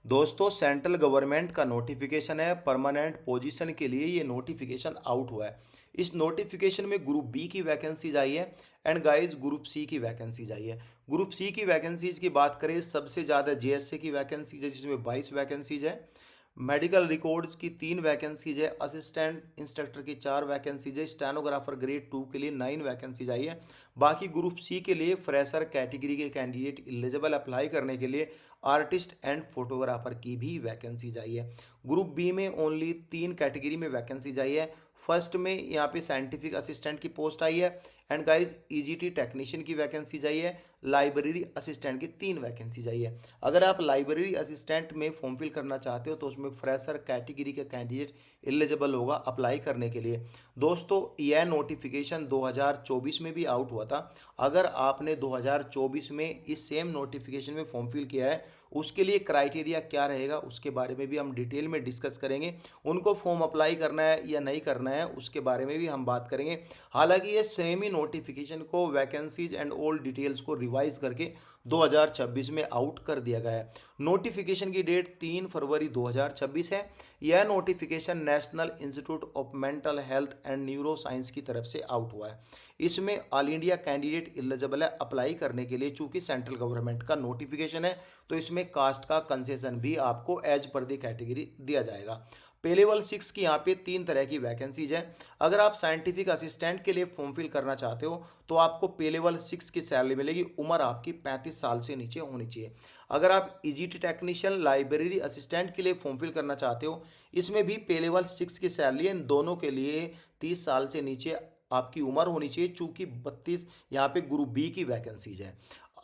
दोस्तों central government का notification है परमानेंट पोजीशन के लिए। ये नोटिफिकेशन आउट हुआ है। इस नोटिफिकेशन में ग्रुप बी की वैकेंसीज आई है एंड गाइस ग्रुप सी की वैकेंसीज आई है। ग्रुप सी की वैकेंसीज की बात करें, सबसे ज़्यादा जेएससी की वैकेंसीज है जिसमें 22 वैकेंसीज है। मेडिकल रिकॉर्ड्स की 3 वैकेंसीज है। असिस्टेंट इंस्ट्रक्टर की 4 वैकेंसीज है। स्टेनोग्राफर ग्रेड 2 के लिए 9 वैकेंसीज आई है। बाकी ग्रुप सी के लिए फ्रेशर कैटेगरी के कैंडिडेट एलिजिबल अप्लाई करने के लिए आर्टिस्ट एंड फोटोग्राफर की भी वैकेंसीज आई है। ग्रुप बी में ओनली 3 कैटेगरी में वैकेंसीज आई है। फर्स्ट में यहाँ पे साइंटिफिक असिस्टेंट की पोस्ट आई है एंड गाइस ईजीटी टेक्नीशियन की वैकेंसीज आई है। लाइब्रेरी असिस्टेंट की 3 वैकेंसीज आई है। अगर आप लाइब्रेरी असिस्टेंट में फॉर्म फिल करना चाहते हो तो उसमें फ्रेशर कैटेगरी का कैंडिडेट एलिजिबल होगा अप्लाई करने के लिए। दोस्तों यह नोटिफिकेशन 2024 में भी आउट हुआ था। अगर आपने 2024 में इस सेम नोटिफिकेशन में फॉर्म फिल किया है, उसके लिए क्राइटेरिया क्या रहेगा उसके बारे में भी हम डिटेल में डिस्कस करेंगे। उनको फॉर्म अप्लाई करना है या नहीं करना है उसके बारे में भी हम बात करेंगे। हालांकि ये सेम ही नोटिफिकेशन को वैकेंसीज एंड ओल्ड डिटेल्स को रिवाइज करके 2026 में आउट कर दिया गया है। नोटिफिकेशन की डेट 3 फरवरी 2026 है। यह notification national institute of mental health and neuro science की तरफ से आउट हुआ है। इसमें ऑल इंडिया कैंडिडेट एलिजिबल है अप्लाई करने के लिए। चूंकि सेंट्रल गवर्नमेंट का नोटिफिकेशन है तो इसमें कास्ट का कंसेशन भी आपको एज पर दी कैटेगरी दिया जाएगा। पे लेवल 6 की यहाँ पे 3 तरह की वैकेंसीज है। अगर आप साइंटिफिक असिस्टेंट के लिए फॉर्म फिल करना चाहते हो तो आपको पे लेवल 6 की सैलरी मिलेगी। उम्र आपकी 35 साल से नीचे होनी चाहिए। अगर आप ईजीटी टेक्नीशियन लाइब्रेरी असिस्टेंट के लिए फॉर्म फिल करना चाहते हो, इसमें भी पे लेवल 6 की सैलरी है। इन दोनों के लिए 30 साल से नीचे आपकी उम्र होनी चाहिए। चूंकि 32 यहाँ पे ग्रुप बी की वैकेंसीज है।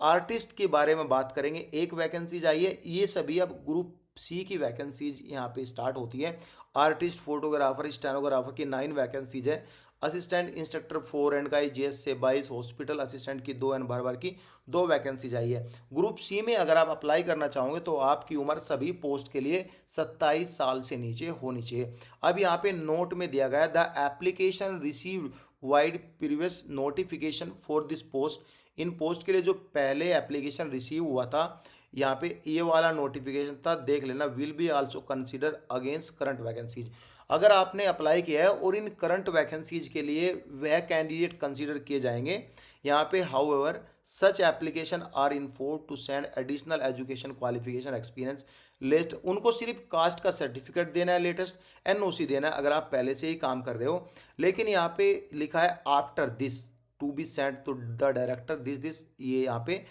आर्टिस्ट के बारे में बात करेंगे, एक वैकेंसीज आई है। ये सभी अब ग्रुप सी की वैकेंसीज यहाँ पे स्टार्ट होती है। आर्टिस्ट फोटोग्राफर स्टेनोग्राफर की 9 वैकेंसीज है। असिस्टेंट इंस्ट्रक्टर 4 एंड का जेएस से 22, हॉस्पिटल असिस्टेंट की 2 एंड भर की 2 वैकेंसीज आई है। ग्रुप सी में अगर आप अप्लाई करना चाहोगे तो आपकी उम्र सभी पोस्ट के लिए 27 साल से नीचे होनी चाहिए। अब यहाँ पे नोट में दिया गया the application received wide previous notification for this post. In post के लिए जो पहले एप्लीकेशन रिसीव हुआ था, यहाँ पे ये वाला नोटिफिकेशन था, देख लेना, will be also consider against current vacancies. अगर आपने अप्लाई किया है और इन करंट वैकेंसीज के लिए वह कैंडिडेट कंसीडर किए जाएंगे। यहाँ पे however such application are informed to send additional education qualification experience list. उनको सिर्फ कास्ट का सर्टिफिकेट देना है, लेटेस्ट एनओसी देना है अगर आप पहले से ही काम कर रहे हो। लेकिन यहाँ पे लिखा है after this to be send to the director this ये यहाँ पे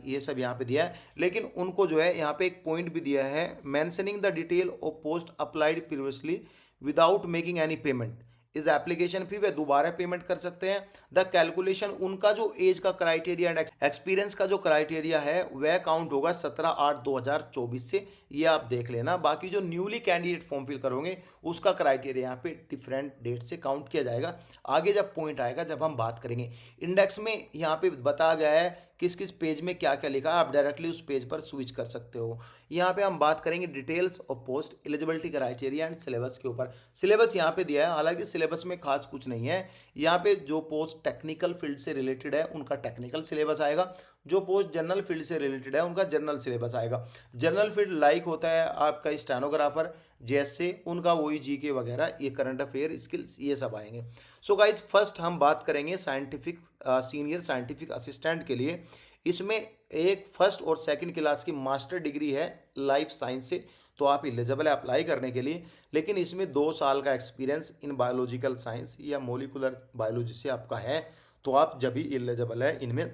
ये सब यहाँ पे दिया है। लेकिन उनको जो है यहाँ पे एक पॉइंट भी दिया है, mentioning the detail of post applied previously without making any payment इस एप्लीकेशन फी वे दोबारा पेमेंट कर सकते हैं। द कैलकुलेशन उनका जो एज का क्राइटेरिया एंड एक्सपीरियंस का जो क्राइटेरिया है वह काउंट होगा 17/8/2024 से। ये आप देख लेना। बाकी जो न्यूली कैंडिडेट फॉर्म फिल करोगे उसका क्राइटेरिया यहाँ पे डिफरेंट डेट से काउंट किया जाएगा। आगे जब पॉइंट आएगा जब हम बात करेंगे। इंडेक्स में यहाँ पे बताया गया है किस किस पेज में क्या क्या लिखा है, आप डायरेक्टली उस पेज पर स्विच कर सकते हो। यहाँ पे हम बात करेंगे details of post eligibility criteria and syllabus के ऊपर। सिलेबस यहाँ पे दिया है, हालांकि सिलेबस में खास कुछ नहीं है। यहाँ पे जो पोस्ट टेक्निकल फील्ड से रिलेटेड है उनका टेक्निकल सिलेबस आएगा। जो पोस्ट जनरल फील्ड से रिलेटेड है उनका जनरल सिलेबस आएगा। जनरल फील्ड लाइक होता है आपका स्टेनोग्राफर, जैसे उनका वही जीके वगैरह, ये करंट अफेयर स्किल्स ये सब आएंगे। सो गाइज फर्स्ट हम बात करेंगे साइंटिफिक सीनियर साइंटिफिक असिस्टेंट के लिए। इसमें एक फर्स्ट और सेकंड क्लास की मास्टर डिग्री है लाइफ साइंस से, तो आप एलिजिबल है अप्लाई करने के लिए। लेकिन इसमें 2 साल का एक्सपीरियंस इन बायोलॉजिकल साइंस या मोलिकुलर बायोलॉजी से आपका है तो आप जब भी एलिजिबल है इनमें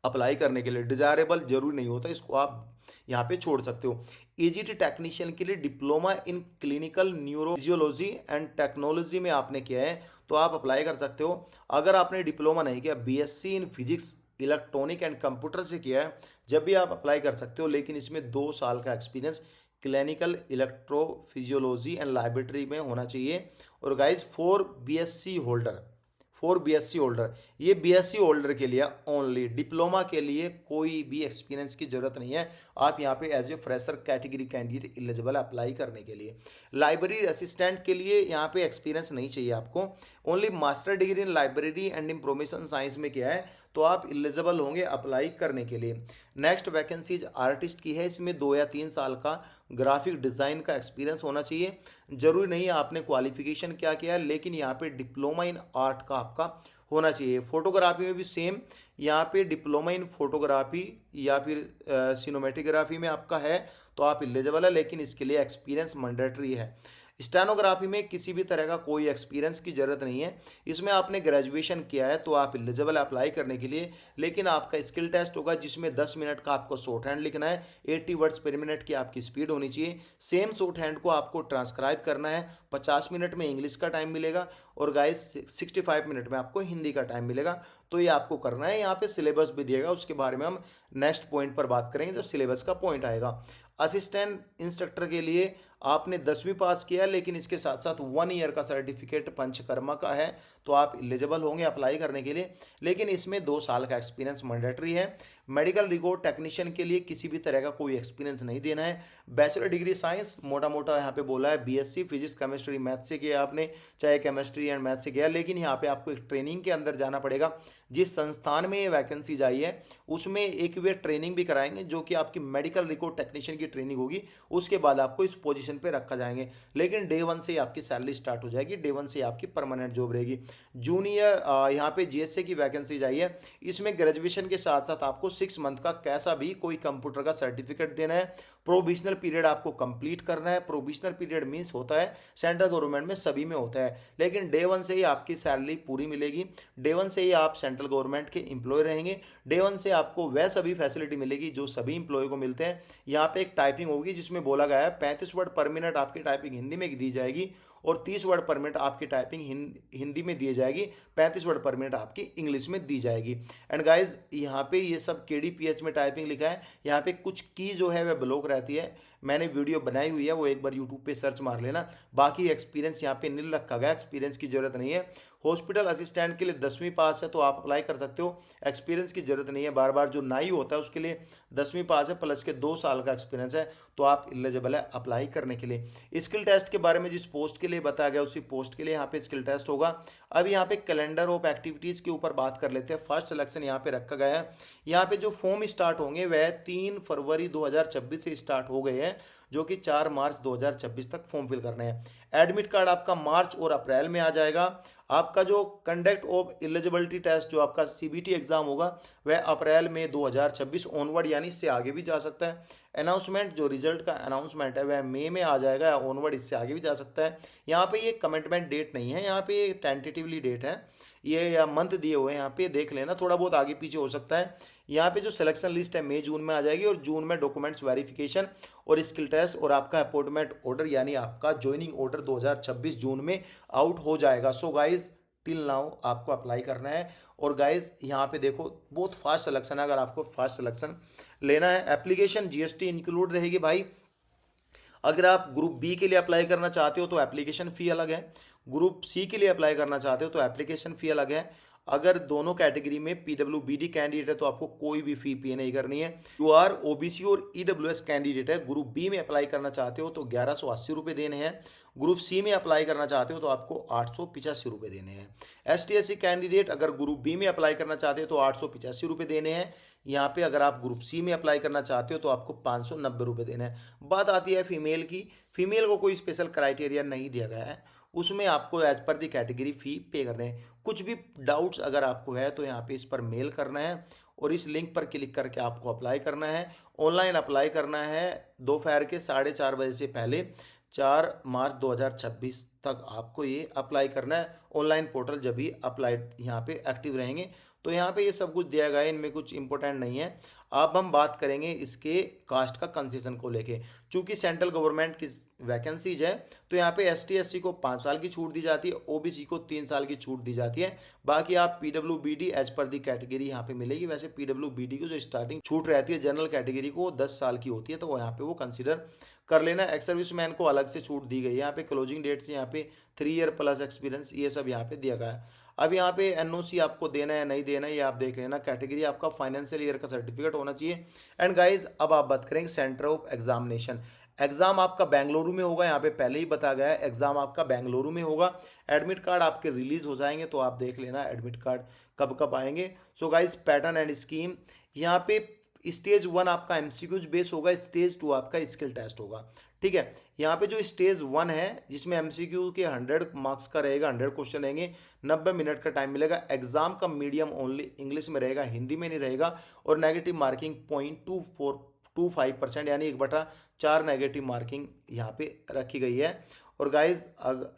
अप्लाई करने के लिए। डिजायरेबल जरूरी नहीं होता, इसको आप यहाँ पे छोड़ सकते हो। ईजीटी टेक्नीशियन के लिए diploma in clinical neurophysiology and technology में आपने किया है तो आप अप्लाई कर सकते हो। अगर आपने डिप्लोमा नहीं किया, BSc in physics electronic and computer से किया है, जब भी आप अप्लाई कर सकते हो। लेकिन इसमें 2 साल का experience clinical electrophysiology and laboratory में होना चाहिए। और गाइज फॉर बीएससी होल्डर, ये बीएससी होल्डर के लिए ओनली, डिप्लोमा के लिए कोई भी एक्सपीरियंस की जरूरत नहीं है। आप यहाँ पे as a fresher category candidate eligible apply करने के लिए। लाइब्रेरी असिस्टेंट के लिए यहाँ पे एक्सपीरियंस नहीं चाहिए आपको, only master degree in library and information science में किया है तो आप एलिजिबल होंगे अप्लाई करने के लिए। नेक्स्ट वैकेंसीज आर्टिस्ट की है, इसमें 2 या 3 साल का ग्राफिक डिज़ाइन का एक्सपीरियंस होना चाहिए। जरूरी नहीं है आपने क्वालिफिकेशन क्या किया है, लेकिन यहाँ पे डिप्लोमा इन आर्ट का आपका होना चाहिए। फोटोग्राफी में भी सेम, यहाँ पे डिप्लोमा इन फोटोग्राफी या फिर सिनेमेटोग्राफी में आपका है तो आप एलिजिबल है, लेकिन इसके लिए एक्सपीरियंस मैंडेटरी है। स्टेनोग्राफी में किसी भी तरह का कोई एक्सपीरियंस की ज़रूरत नहीं है, इसमें आपने ग्रेजुएशन किया है तो आप एलिजिबल अप्लाई करने के लिए। लेकिन आपका स्किल टेस्ट होगा जिसमें 10 मिनट का आपको शॉर्ट हैंड लिखना है, 80 वर्ड्स पर मिनट की आपकी स्पीड होनी चाहिए। सेम शॉर्ट हैंड को आपको ट्रांसक्राइब करना है, 50 मिनट में इंग्लिश का टाइम मिलेगा और गाइस 65 मिनट में आपको हिंदी का टाइम मिलेगा। तो ये आपको करना है। यहाँ पे सिलेबस भी दिएगा, उसके बारे में हम नेक्स्ट पॉइंट पर बात करेंगे जब सिलेबस का पॉइंट आएगा। असिस्टेंट इंस्ट्रक्टर के लिए आपने 10वीं पास किया, लेकिन इसके साथ साथ 1 ईयर का सर्टिफिकेट पंचकर्मा का है तो आप एलिजिबल होंगे अप्लाई करने के लिए। लेकिन इसमें 2 साल का एक्सपीरियंस मैंडेटरी है। मेडिकल रिकॉर्ड टेक्नीशियन के लिए किसी भी तरह का कोई एक्सपीरियंस नहीं देना है। बैचलर डिग्री साइंस मोटा मोटा यहाँ पे बोला है, बीएससी फिजिक्स केमिस्ट्री मैथ से किया आपने, चाहे केमिस्ट्री एंड मैथ से किया, लेकिन यहाँ पे आपको एक ट्रेनिंग के अंदर जाना पड़ेगा। जिस संस्थान में ये वैकेंसी आई है उसमें एक वे ट्रेनिंग भी कराएंगे, जो कि आपकी मेडिकल रिकॉर्ड टेक्नीशियन की ट्रेनिंग होगी, उसके बाद आपको इस पोजीशन पे रखा जाएंगे। लेकिन डे 1 से ही आपकी सैलरी स्टार्ट हो जाएगी, डे 1 से ही आपकी परमानेंट जॉब रहेगी। जूनियर यहाँ पे जीएसए की वैकेंसी आई है, इसमें ग्रेजुएशन के साथ साथ आपको 6 मंथ का कैसा भी कोई कंप्यूटर का सर्टिफिकेट देना है। प्रोविजनल पीरियड आपको कंप्लीट करना है। प्रोविजनल पीरियड मीन्स होता है सेंट्रल गवर्नमेंट में सभी में होता है, लेकिन डे 1 से ही आपकी सैलरी पूरी मिलेगी। डे 1 से ही आप सेंट्रल गवर्नमेंट के एम्प्लॉय रहेंगे। डे 1 से आपको वह सभी फैसिलिटी मिलेगी जो सभी एम्प्लॉय को मिलते हैं। यहाँ पे एक टाइपिंग होगी जिसमें बोला गया है 35 वर्ड पर मिनट आपकी टाइपिंग हिंदी में दी जाएगी और 30 वर्ड पर मिनट आपकी टाइपिंग हिंदी में दी जाएगी, 35 वर्ड पर मिनट आपकी इंग्लिश में दी जाएगी। एंड गाइज यहाँ पे ये सब KDPH में टाइपिंग लिखा है, यहाँ पे कुछ की जो है वह ब्लॉक रहती है। मैंने वीडियो बनाई हुई है, वो एक बार यूट्यूब पे सर्च मार लेना। बाकी एक्सपीरियंस यहाँ पे नील रखा गया, एक्सपीरियंस की जरूरत नहीं है। हॉस्पिटल असिस्टेंट के लिए 10वीं पास है तो आप अप्लाई कर सकते हो, एक्सपीरियंस की जरूरत नहीं है। बार बार जो नाई होता है उसके लिए 10वीं पास है प्लस के 2 साल का एक्सपीरियंस है तो आप एलिजिबल है अप्लाई करने के लिए। स्किल टेस्ट के बारे में जिस पोस्ट के लिए बताया गया उसी पोस्ट के लिए यहाँ पे स्किल टेस्ट होगा। अब यहाँ पे कैलेंडर ऑफ एक्टिविटीज़ के ऊपर बात कर लेते हैं। फर्स्ट सिलेक्शन यहाँ पे रखा गया है। यहाँ पे जो फॉर्म स्टार्ट होंगे वह 3 फरवरी 2026 से स्टार्ट हो गए हैं, जो कि 4 मार्च 2026 तक फॉर्म फिल करने हैं। एडमिट कार्ड आपका मार्च और अप्रैल में आ जाएगा। आपका जो कंडक्ट ऑफ एलिजिबिलिटी टेस्ट जो आपका CBT एग्जाम होगा वह अप्रैल में 2026 ऑनवर्ड यानी इससे आगे भी जा सकता है। अनाउंसमेंट जो रिजल्ट का अनाउंसमेंट है वह मई में आ जाएगा या ऑनवर्ड इससे आगे भी जा सकता है। यहाँ पे ये कमिटमेंट डेट नहीं है, यहाँ पे टेंटेटिवली डेट है ये, या मंथ दिए हुए हैं यहाँ पे देख लेना, थोड़ा बहुत आगे पीछे हो सकता है। यहाँ पे जो सिलेक्शन लिस्ट है मई जून में आ जाएगी और जून में डॉक्यूमेंट्स वेरिफिकेशन और स्किल टेस्ट और आपका अपॉइंटमेंट ऑर्डर यानी आपका ज्वाइनिंग ऑर्डर 2026 जून में आउट हो जाएगा। सो गाइज टिल नाउ आपको अप्लाई करना है। और गाइज यहाँ पे देखो बहुत फास्ट सिलेक्शन है, अगर आपको फास्ट सिलेक्शन लेना है एप्लीकेशन GST इंक्लूड रहेगी भाई। अगर आप ग्रुप बी के लिए अप्लाई करना चाहते हो तो एप्लीकेशन फ़ी अलग है, ग्रुप सी के लिए अप्लाई करना चाहते हो तो एप्लीकेशन फ़ी अलग है। अगर दोनों कैटेगरी में PWBD कैंडिडेट है तो आपको कोई भी फ़ी पे नहीं करनी है। UR OBC और EWS कैंडिडेट है, ग्रुप बी में अप्लाई करना चाहते हो तो 1180 रुपये देने हैं। ग्रुप सी में अप्लाई करना चाहते हो तो आपको 885 रुपये देने हैं। ST SC कैंडिडेट अगर ग्रुप बी में अप्लाई करना चाहते हो तो 885 रुपये देने हैं। यहाँ पे अगर आप ग्रुप सी में अप्लाई करना चाहते हो तो आपको 590 रुपये देने हैं। बात आती है फीमेल की, फीमेल को कोई स्पेशल क्राइटेरिया नहीं दिया गया है, उसमें आपको एज पर दी कैटेगरी फ़ी पे करने हैं। कुछ भी डाउट्स अगर आपको है तो यहाँ पे इस पर मेल करना है और इस लिंक पर क्लिक करके आपको अप्लाई करना है। ऑनलाइन अप्लाई करना है दोपहर के 4:30 बजे से पहले, 4 मार्च 2026 तक आपको ये अप्लाई करना है। ऑनलाइन पोर्टल जब भी अप्लाई यहाँ पे एक्टिव रहेंगे तो यहाँ पे ये सब कुछ दिया गया है, इनमें कुछ इंपॉर्टेंट नहीं है। अब हम बात करेंगे इसके कास्ट का कंसेशन को लेके। चूंकि सेंट्रल गवर्नमेंट की वैकेंसीज है तो यहाँ पे ST SC को 5 साल की छूट दी जाती है, OBC को 3 साल की छूट दी जाती है। बाकी आप PWBD एज पर दी कैटेगरी यहाँ पे मिलेगी। वैसे PWBD को जो स्टार्टिंग छूट रहती है जनरल कैटेगरी को 10 साल की होती है, तो वो यहाँ पे वो कंसिडर कर लेना। एक्स सर्विसमैन को अलग से छूट दी गई है। यहाँ पे क्लोजिंग डेट से यहाँ पे 3 ईयर प्लस एक्सपीरियंस ये सब यहाँ पे दिया गया है। अब यहाँ पे NOC आपको देना है नहीं देना है ये आप देख लेना। कैटेगरी आपका फाइनेंशियल ईयर का सर्टिफिकेट होना चाहिए। एंड गाइज अब आप बात करेंगे सेंटर ऑफ एग्जामिनेशन। एग्ज़ाम आपका बेंगलुरु में होगा, यहाँ पे पहले ही बताया गया है एग्ज़ाम आपका बेंगलुरु में होगा। एडमिट कार्ड आपके रिलीज़ हो जाएंगे, तो आप देख लेना एडमिट कार्ड कब कब आएंगे। So guys pattern and scheme, यहाँ पे स्टेज 1 आपका एमसीक्यूज बेस होगा, स्टेज 2 आपका स्किल टेस्ट होगा। ठीक है, यहाँ पे जो स्टेज 1 है जिसमें एमसीक्यू के 100 मार्क्स का रहेगा, 100 क्वेश्चन रहेंगे, 90 मिनट का टाइम मिलेगा। एग्जाम का मीडियम ओनली इंग्लिश में रहेगा, हिंदी में नहीं रहेगा। और नेगेटिव मार्किंग 0.2425% यानी 1/4 नेगेटिव मार्किंग यहाँ पे रखी गई है। और गाइज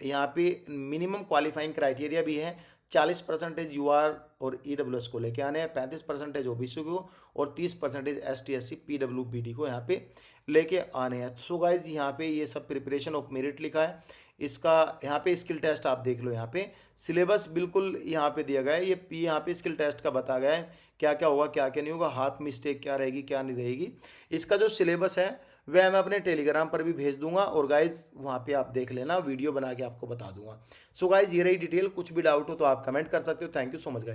यहाँ पे मिनिमम क्वालिफाइंग क्राइटेरिया भी है। 40% यूआर और ईडब्ल्यूएस को लेके आने हैं, 35% ओबीसी को और 30% एसटी एससी पीडब्ल्यूबीडी को यहाँ पे लेके आने हैं। सो गाइज यहाँ पे ये सब प्रिपरेशन ऑफ मेरिट लिखा है। इसका यहाँ पे स्किल टेस्ट आप देख लो, यहाँ पे सिलेबस बिल्कुल यहाँ पे दिया गया है। ये यहाँ पे स्किल टेस्ट का बताया गया है क्या क्या होगा क्या क्या नहीं होगा, हाथ मिस्टेक क्या रहेगी क्या नहीं रहेगी। इसका जो सिलेबस है वह मैं अपने टेलीग्राम पर भी भेज दूंगा, और गाइज वहाँ पे आप देख लेना, वीडियो बना के आपको बता दूंगा। सो गाइज ये रही डिटेल, कुछ भी डाउट हो तो आप कमेंट कर सकते हो। Thank you so much guys.